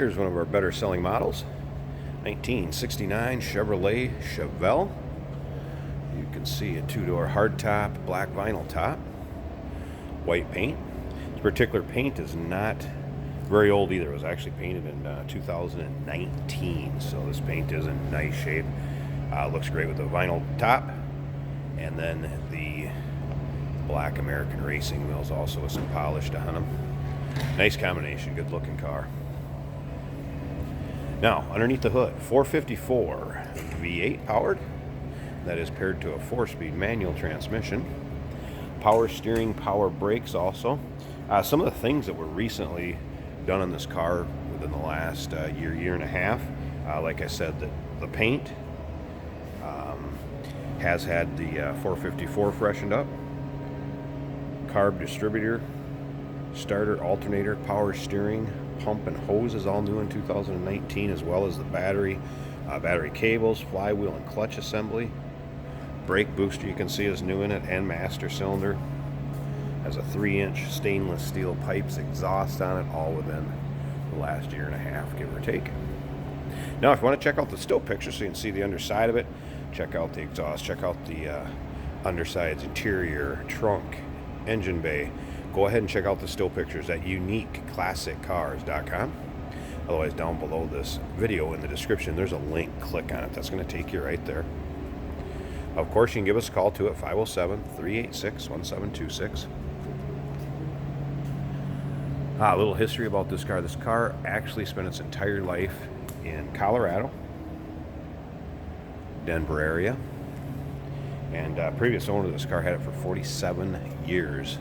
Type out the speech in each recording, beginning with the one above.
Here's one of our better selling models, 1969 Chevrolet Chevelle. You can see a two-door hardtop, black vinyl top, white paint. This particular paint is not very old either. It was actually painted in 2019, so this paint is in nice shape. Looks great with the vinyl top, and then the black American racing wheels also with some polish on them. Nice combination, good looking car. Now, underneath the hood, 454 V8 powered. That is paired to a 4-speed manual transmission. Power steering, power brakes also. Some of the things that were recently done on this car within the last year and a half, like I said, the paint has had the 454 freshened up. Carb distributor, starter, alternator, power steering, pump and hose is all new in 2019, as well as the battery cables, flywheel and clutch assembly. Brake booster you can see is new in it, and master cylinder. Has a 3-inch stainless steel pipes exhaust on it, all within the last year and a half, give or take. Now, if you want to check out the still picture so you can see the underside of it, check out the exhaust, check out the undersides, interior, trunk, engine bay. Go ahead and check out the still pictures at uniqueclassiccars.com. Otherwise, down below this video in the description, there's a link. Click on it. That's going to take you right there. Of course, you can give us a call too at 507-386-1726. A little history about this car. This car actually spent its entire life in Colorado, Denver area, and previous owner of this car had it for 47 years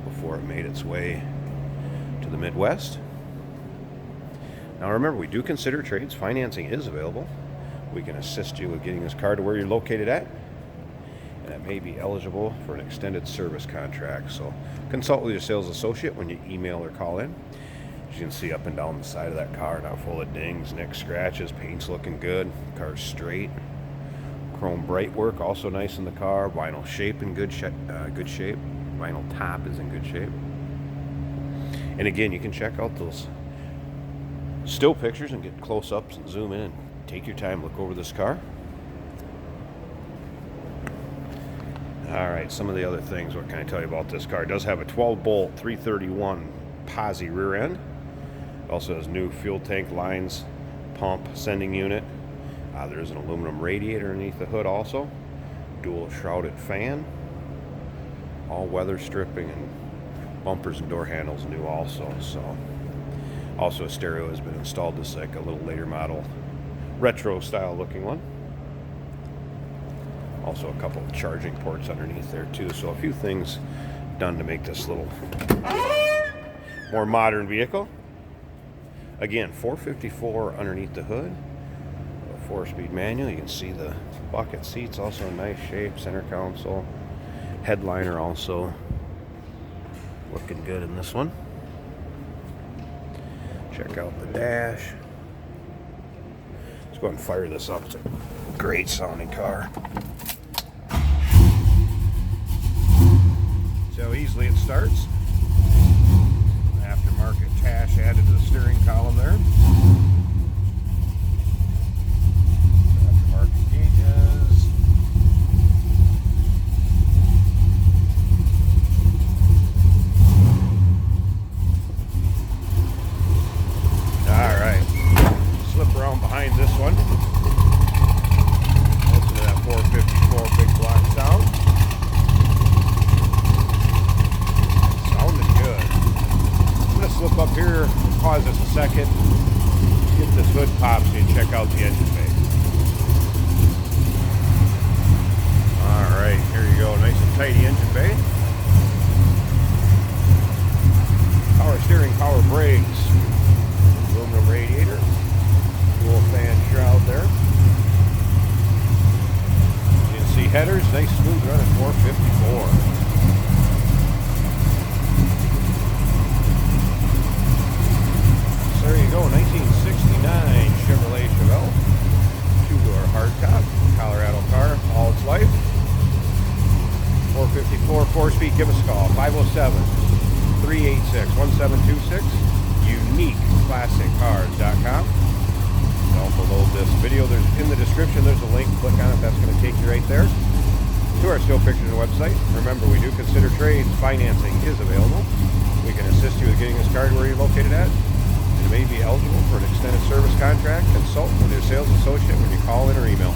before it made its way to the Midwest. Now remember, we do consider trades. Financing is available. We can assist you with getting this car to where you're located at, and it may be eligible for an extended service contract. So consult with your sales associate when you email or call in. As you can see up and down the side of that car, not full of dings, nicks, scratches. Paint's looking good. Car's straight. Chrome bright work also nice in the car. Vinyl shape in good shape. Vinyl top is in good shape. And again, you can check out those still pictures and get close-ups and zoom in and take your time, look over this car. All right, some of the other things, what can I tell you about this car? It does have a 12-bolt 331 posi rear end. It also has new fuel tank lines, pump, sending unit. There's an aluminum radiator underneath the hood also. Dual shrouded fan. All weather stripping, and bumpers and door handles new also. So also a stereo has been installed, just like a little later model retro style looking one. Also a couple of charging ports underneath there too. So a few things done to make this little more modern vehicle. Again, 454 underneath the hood, a 4-speed manual. You can see the bucket seats also in nice shape, center console. Headliner also looking good in this one. Check out the dash. Let's go ahead and fire this up. It's a great sounding car. See how easily it starts. Aftermarket tash added to the steering column there. Aftermarket gauges. Around behind this one. Listen to that 454 big block sound. Sounding good. I'm going to slip up here, pause this a second, get this hood popped and check out the engine bay. Alright, here you go. Nice and tidy engine bay. Power steering, power brakes, aluminum radiator. Dual fan shroud there. You can see headers, nice smooth run at 454. So there you go, 1969 Chevrolet Chevelle. Two-door hardtop, Colorado car, all its life. 454, 4-speed, give us a call, 507-386-1726. uniqueclassiccars.com. Down below this video, in the description, there's a link. Click on it. That's going to take you right there to our still pictures website. Remember, we do consider trades. Financing is available. We can assist you with getting this car to where you're located at. You may be eligible for an extended service contract. Consult with your sales associate when you call in or email.